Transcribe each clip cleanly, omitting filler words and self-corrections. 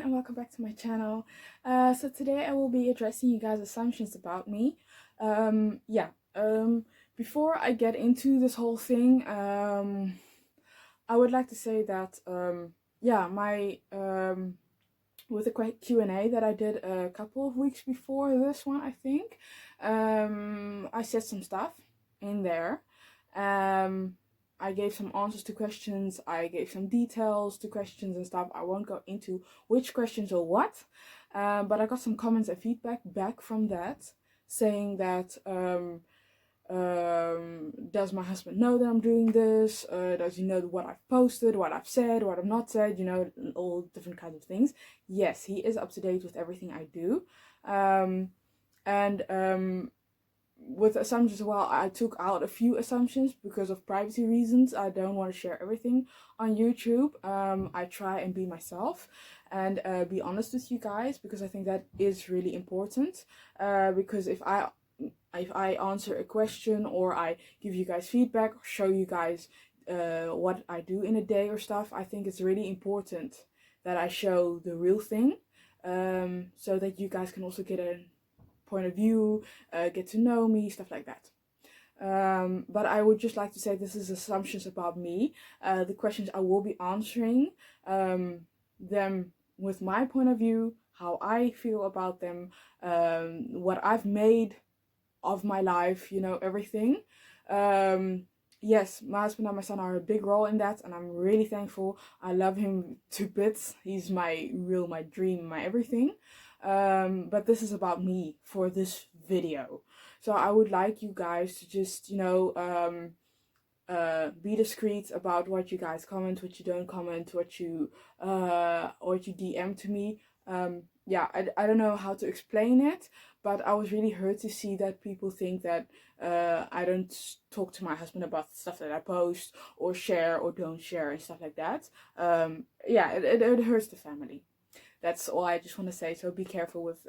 everyone, and welcome back to my channel. So today I will be addressing you guys' assumptions about me. Yeah, before I get into this whole thing, I would like to say that yeah, my with the Q&A that I did a couple of weeks before this one, I think, I said some stuff in there. I gave some answers to questions, I gave some details to questions and stuff. I won't go into which questions or what, but I got some comments and feedback back from that, saying that does my husband know that I'm doing this? Does he know what I've posted, what I've said, what I've not said, you know, all different kinds of things. Yes, he is up to date with everything I do. With assumptions as well, I took out a few assumptions because of privacy reasons. I don't want to share everything on YouTube. I try and be myself and be honest with you guys, because I think that is really important. Because if I answer a question, or I give you guys feedback, or show you guys what I do in a day or stuff, I think it's really important that I show the real thing, so that you guys can also get a point of view, get to know me, stuff like that. But I would just like to say this is assumptions about me. The questions I will be answering them with my point of view, how I feel about them, what I've made of my life, you know, everything. Yes, my husband and my son are a big role in that, and I'm really thankful. I love him to bits. He's my dream, my everything. But this is about me for this video. So I would like you guys to just, you know, be discreet about what you guys comment, what you don't comment, what you DM to me. Yeah, I don't know how to explain it, but I was really hurt to see that people think that I don't talk to my husband about stuff that I post or share or don't share and stuff like that. Yeah, it hurts the family. That's all I just want to say. So be careful with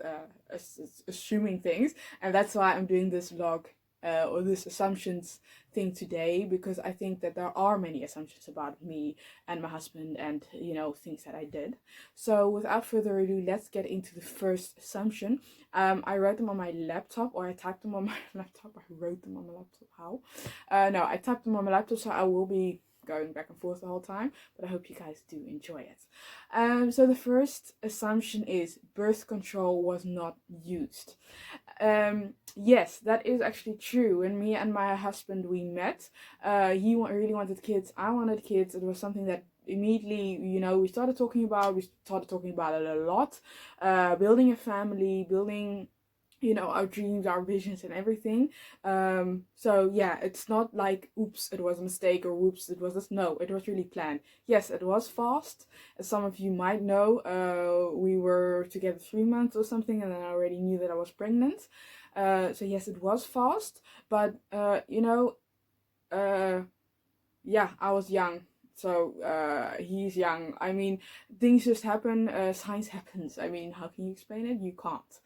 assuming things, and that's why I'm doing this vlog or this assumptions thing today, because I think that there are many assumptions about me and my husband, and you know, things that I did. So without further ado, let's get into the first assumption. I wrote them on my laptop, or I typed them on my laptop. I wrote them on my laptop. How? No, I typed them on my laptop, so I will be going back and forth the whole time, but I hope you guys do enjoy it. So the first assumption is birth control was not used. Yes, that is actually true. When me and my husband we met, he really wanted kids, I wanted kids. It was something that immediately, you know, we started talking about it a lot. Building a family, building, you know, our dreams, our visions and everything. So yeah, it's not like oops, it was a mistake, or whoops, it was this. No, it was really planned. Yes, it was fast. As some of you might know, we were together 3 months or something, and then I already knew that I was pregnant. So yes, it was fast, but you know, yeah, I was young. So he's young. I mean, things just happen. Science happens. I mean, how can you explain it? You can't.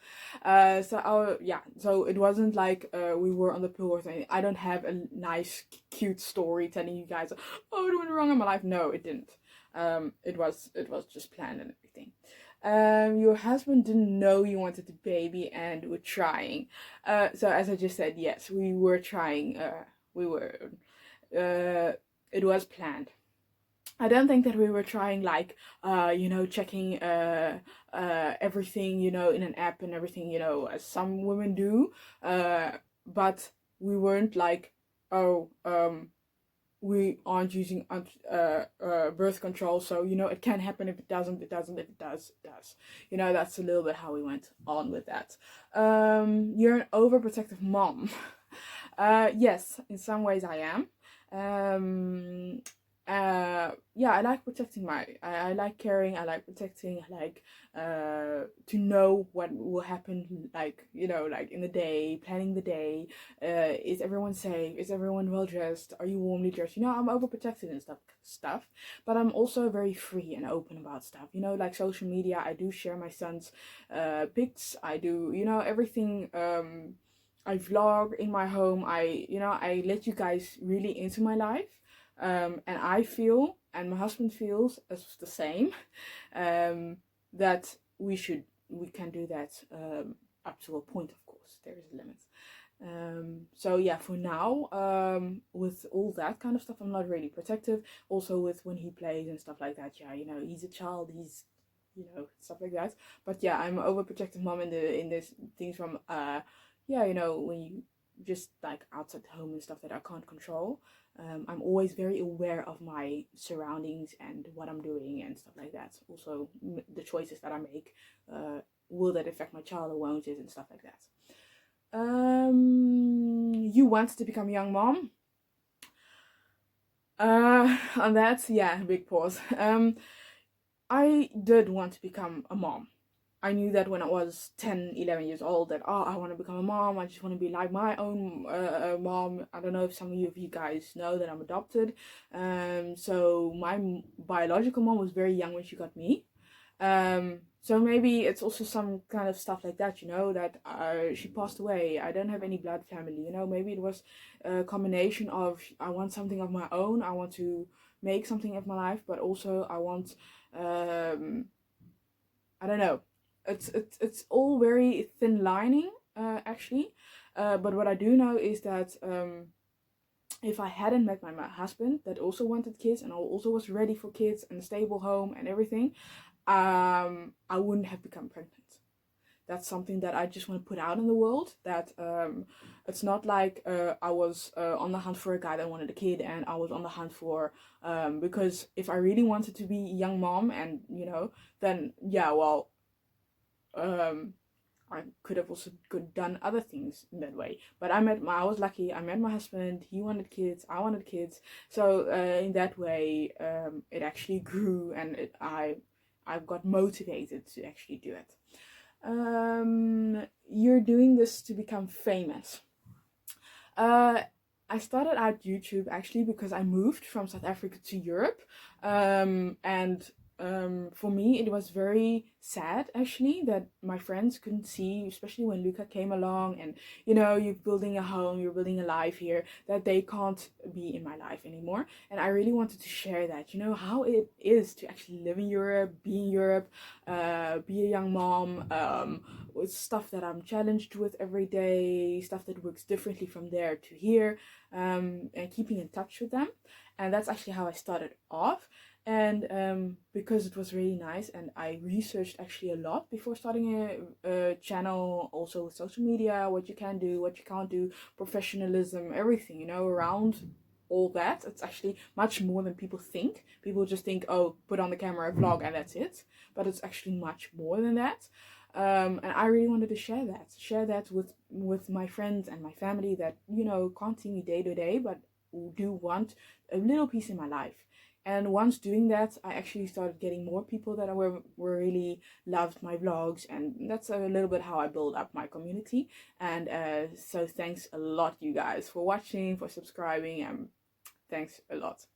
So it wasn't like we were on the pill or something. I don't have a nice, cute story telling you guys, oh, I went wrong in my life. No, it didn't. It was just planned and everything. Your husband didn't know you wanted a baby and were trying. So as I just said, yes, we were trying. It was planned. I don't think that we were trying like, you know, checking everything, you know, in an app and everything, you know, as some women do. But we weren't like, oh, we aren't using birth control, so you know, it can happen. If it doesn't, it doesn't. If it does, it does. You know, that's a little bit how we went on with that. You're an overprotective mom. Yes, in some ways I am. Yeah, I like protecting I like caring, I like protecting, I like to know what will happen, like, you know, like in the day, planning the day. Is everyone safe? Is everyone well dressed? Are you warmly dressed? You know, I'm overprotected and stuff, but I'm also very free and open about stuff, you know, like social media. I do share my son's pics, I do, you know, everything. I vlog in my home. I let you guys really into my life. And I feel, and my husband feels as the same, that we can do that up to a point. Of course, there is a limit. So yeah, for now, with all that kind of stuff, I'm not really protective. Also with when he plays and stuff like that, yeah, you know, he's a child, he's, you know, stuff like that. But yeah, I'm an overprotective mom in this things from yeah, you know, when you just like outside the home and stuff that I can't control. I'm always very aware of my surroundings and what I'm doing and stuff like that. Also, the choices that I make, will that affect my child or won't it, and stuff like that. You want to become a young mom? On that, yeah, big pause. I did want to become a mom. I knew that when I was 10, 11 years old that, oh, I want to become a mom. I just want to be like my own mom. I don't know if some of you guys know that I'm adopted. So my biological mom was very young when she got me. So maybe it's also some kind of stuff like that, you know, that she passed away. I don't have any blood family, you know. Maybe it was a combination of I want something of my own. I want to make something of my life, but also I want, I don't know. It's all very thin lining, actually. But what I do know is that if I hadn't met my husband that also wanted kids and also was ready for kids and a stable home and everything, I wouldn't have become pregnant. That's something that I just want to put out in the world, that it's not like I was on the hunt for a guy that wanted a kid and I was on the hunt for, because if I really wanted to be a young mom and, you know, then yeah, well, I could have also done other things in that way. But I was lucky. I met my husband. He wanted kids. I wanted kids. So in that way, it actually grew, and I got motivated to actually do it. You're doing this to become famous. I started out YouTube actually because I moved from South Africa to Europe, and for me it was very sad actually that my friends couldn't see, especially when Luca came along, and you know, you're building a home, you're building a life here, that they can't be in my life anymore. And I really wanted to share that, you know, how it is to actually live in Europe, be in Europe, be a young mom, with stuff that I'm challenged with every day, stuff that works differently from there to here, and keeping in touch with them. And that's actually how I started off. And because it was really nice, and I researched actually a lot before starting a channel, also with social media, what you can do, what you can't do, professionalism, everything, you know, around all that. It's actually much more than people think. People just think, oh, put on the camera, vlog, and that's it. But it's actually much more than that. And I really wanted to share that with my friends and my family that, you know, can't see me day to day, but do want a little piece in my life. And once doing that, I actually started getting more people that were really loved my vlogs, and that's a little bit how I build up my community. And so thanks a lot, you guys, for watching, for subscribing, and thanks a lot.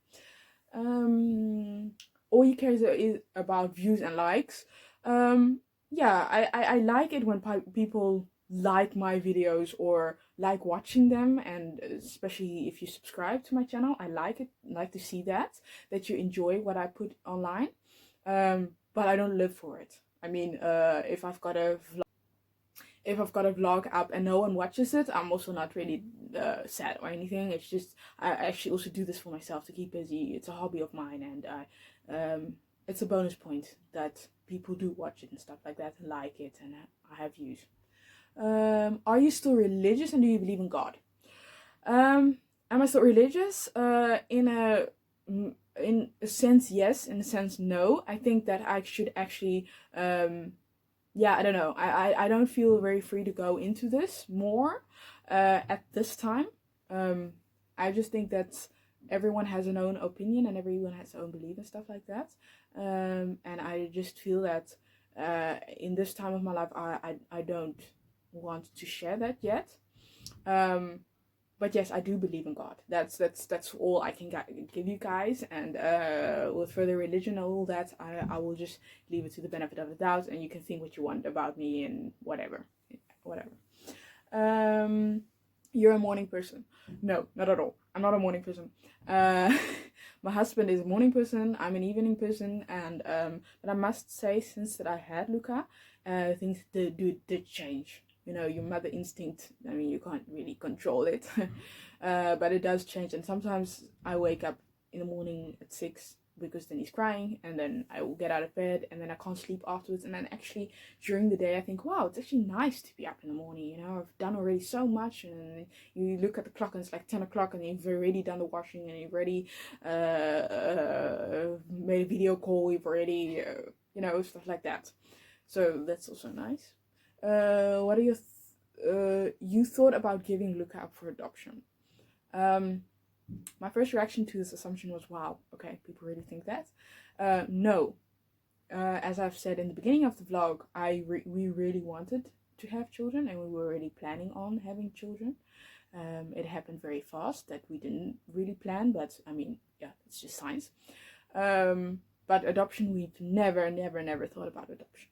All you care is about views and likes. Yeah, I like it when people like my videos or like watching them, and especially if you subscribe to my channel, I like to see that you enjoy what I put online. But I don't live for it. I mean, if I've got a vlog up and no one watches it, I'm also not really sad or anything. It's just I actually also do this for myself to keep busy. It's a hobby of mine, and it's a bonus point that people do watch it and stuff like that and like it, and I have views. Are you still religious, and do you believe in God? Am I still religious? In a sense, yes. In a sense, no. I think that I should actually, yeah, I don't know. I don't feel very free to go into this more at this time. I just think that everyone has an own opinion and everyone has their own belief and stuff like that. And I just feel that in this time of my life, I don't want to share that yet. But yes, I do believe in God. That's all I can give you guys. And with further religion and all that, I will just leave it to the benefit of the doubt, and you can think what you want about me and whatever. You're a morning person? No, not at all. I'm not a morning person. My husband is a morning person, I'm an evening person, and but I must say, since that I had Luca, things did change. You know, your mother instinct, I mean, you can't really control it. But it does change, and sometimes I wake up in the morning at 6 because then he's crying, and then I will get out of bed, and then I can't sleep afterwards, and then actually during the day I think, wow, it's actually nice to be up in the morning, you know, I've done already so much. And you look at the clock and it's like 10 o'clock, and you've already done the washing, and you've already made a video call, you've already you know, stuff like that. So that's also nice. What are your you thought about giving Luca up for adoption? My first reaction to this assumption was, wow, okay, people really think that. No. As I've said in the beginning of the vlog, we really wanted to have children, and we were already planning on having children. It happened very fast, that we didn't really plan, but I mean, yeah, it's just science. But adoption, we've never thought about adoption.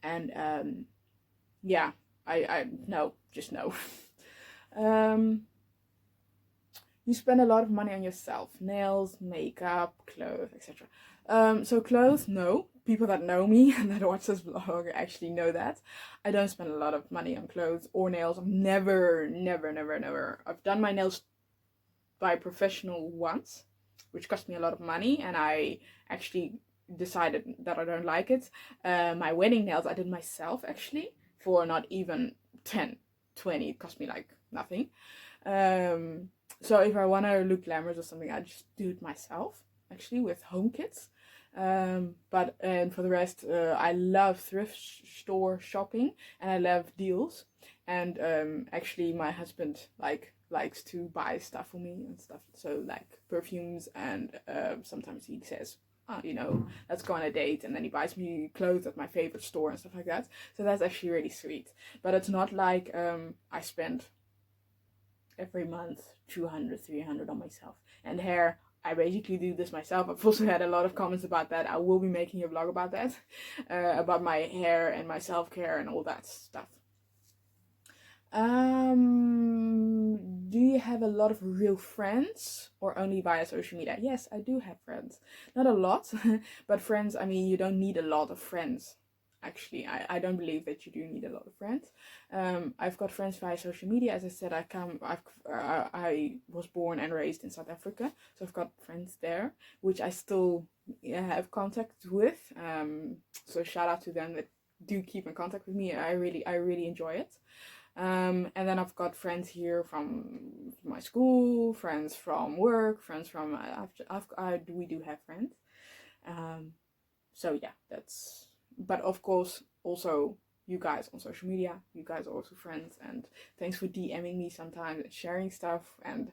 And yeah, I no, just no. You spend a lot of money on yourself, nails, makeup, clothes, etc. So clothes, no. People that know me and that watch this vlog actually know that I don't spend a lot of money on clothes or nails. I've never. I've done my nails by a professional once, which cost me a lot of money, and I actually decided that I don't like it. My wedding nails I did myself, actually, for not even 10, 20. It cost me like nothing. So if I want to look glamorous or something, I just do it myself, actually, with home kits. But for the rest, I love thrift store shopping, and I love deals. And actually, my husband likes to buy stuff for me and stuff. So like perfumes, and sometimes he says, oh, you know, let's go on a date, and then he buys me clothes at my favorite store and stuff like that. So that's actually really sweet. But it's not like I spend every month 200, 300 on myself. And hair, I basically do this myself. I've also had a lot of comments about that. I will be making a vlog about that, about my hair and my self-care and all that stuff. Do you have a lot of real friends, or only via social media? Yes, I do have friends. Not a lot, but friends, I mean, you don't need a lot of friends. Actually, I don't believe that you do need a lot of friends. I've got friends via social media. As I said, I was born and raised in South Africa, so I've got friends there, which I still have contact with. So shout out to them that do keep in contact with me. I really enjoy it. And then I've got friends here from my school, friends from work, friends from we do have friends. So yeah, that's. But of course, also you guys on social media, you guys are also friends, and thanks for DMing me sometimes, and sharing stuff, and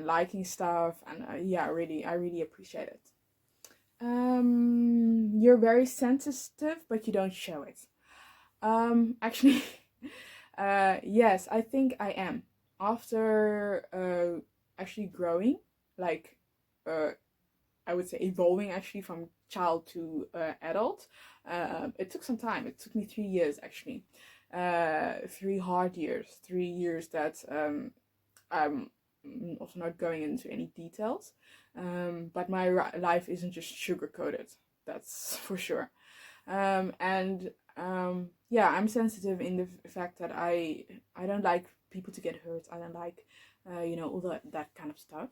liking stuff, and yeah, I really appreciate it. You're very sensitive, but you don't show it. Actually, yes, I think I am. After actually growing, like I would say evolving actually from child to adult, it took some time. It took me 3 years actually. 3 hard years. 3 years that I'm also not going into any details. But my life isn't just sugar coated. That's for sure. Yeah, I'm sensitive in the fact that I don't like people to get hurt. I don't like you know, all that kind of stuff.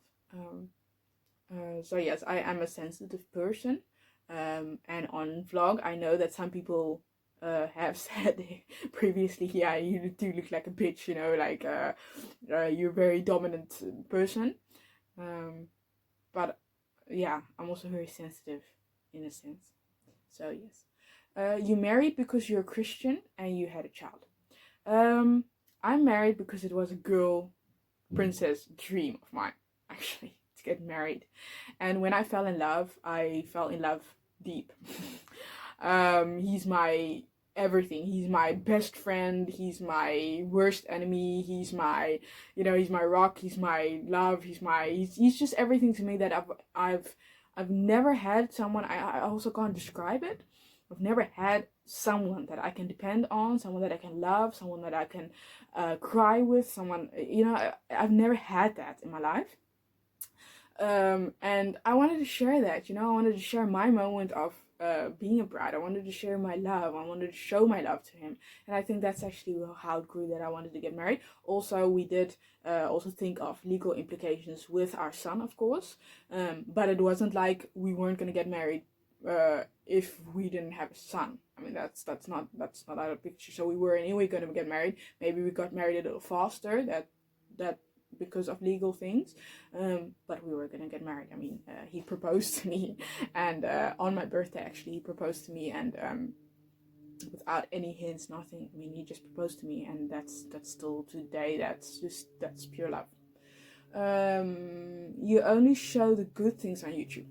So yes, I am a sensitive person. And on vlog, I know that some people have said previously, yeah, you do look like a bitch, you know, like you're a very dominant person. But yeah, I'm also very sensitive in a sense. So yes. You married because you're a Christian and you had a child. I'm married because it was a girl princess dream of mine, actually, to get married. And when I fell in love, I fell in love deep. He's my everything. He's my best friend. He's my worst enemy. He's my, you know, he's my rock. He's my love. He's just everything to me that I've never had someone. I also can't describe it. I've never had someone that I can depend on, someone that I can love, someone that I can cry with, someone, you know, I've never had that in my life. And I wanted to share that, you know, I wanted to share my moment of being a bride. I wanted to share my love. I wanted to show my love to him. And I think that's actually how it grew that I wanted to get married. Also, we did also think of legal implications with our son, of course. But it wasn't like we weren't going to get married if we didn't have a son. I mean, that's not out of the picture. So we were anyway going to get married. Maybe we got married a little faster. That because of legal things, but we were gonna get married. I mean, he proposed to me, and on my birthday actually he proposed to me, and without any hints, nothing. I mean, he just proposed to me, and that's still today. That's pure love. You only show the good things on YouTube.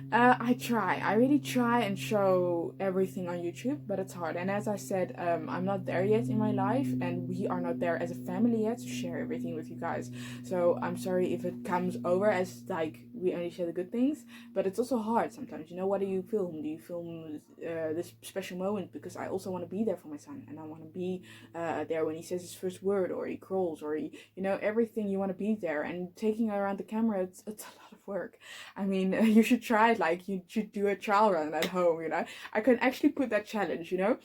I really try and show everything on YouTube, but it's hard. And as I said, I'm not there yet in my life, and we are not there as a family yet to share everything with you guys. So I'm sorry if it comes over as like we only share the good things, but it's also hard sometimes. You know, what do you film? Do you film this special moment? Because I also want to be there for my son, and I want to be there when he says his first word, or he crawls, or he, you know, everything. You want to be there, and taking around the camera, it's a lot of work. I mean, you should try it. Like, you should do a trial run at home, you know. I can actually put that challenge, you know.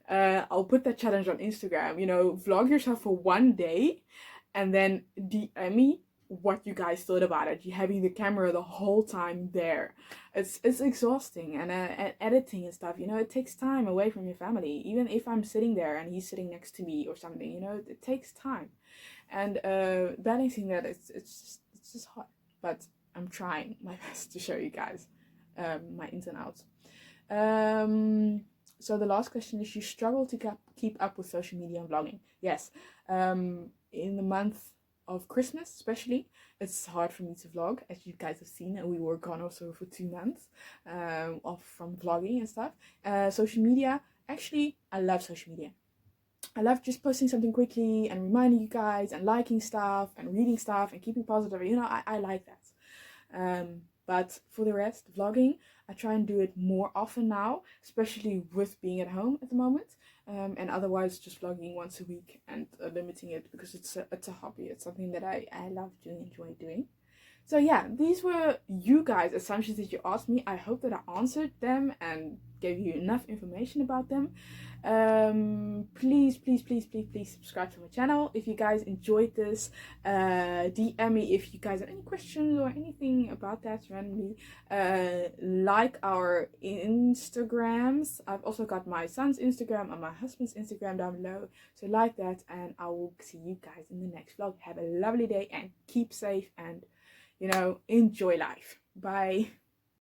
I'll put that challenge on Instagram, you know. Vlog yourself for one day and then DM me what you guys thought about it. You having the camera the whole time there. It's exhausting, and editing and stuff, you know, it takes time away from your family. Even if I'm sitting there and he's sitting next to me or something, you know, it takes time. And balancing that, it's just hard. But I'm trying my best to show you guys my ins and outs. So the last question is, you struggle to keep up with social media and vlogging? Yes. In the month of Christmas especially, it's hard for me to vlog, as you guys have seen, and we were gone also for 2 months off from vlogging and stuff. Social media, actually, I love social media. I love just posting something quickly and reminding you guys and liking stuff and reading stuff and keeping positive. You know, I like that. But for the rest, vlogging, I try and do it more often now, especially with being at home at the moment. And otherwise just vlogging once a week and limiting it, because it's a hobby. It's something that I love doing, enjoy doing. So yeah, these were you guys' assumptions that you asked me. I hope that I answered them and gave you enough information about them. Please subscribe to my channel if you guys enjoyed this. DM me if you guys have any questions or anything about that randomly. Like our Instagrams. I've also got my son's Instagram and my husband's Instagram down below. So like that, and I will see you guys in the next vlog. Have a lovely day and keep safe, and, you know, enjoy life. Bye.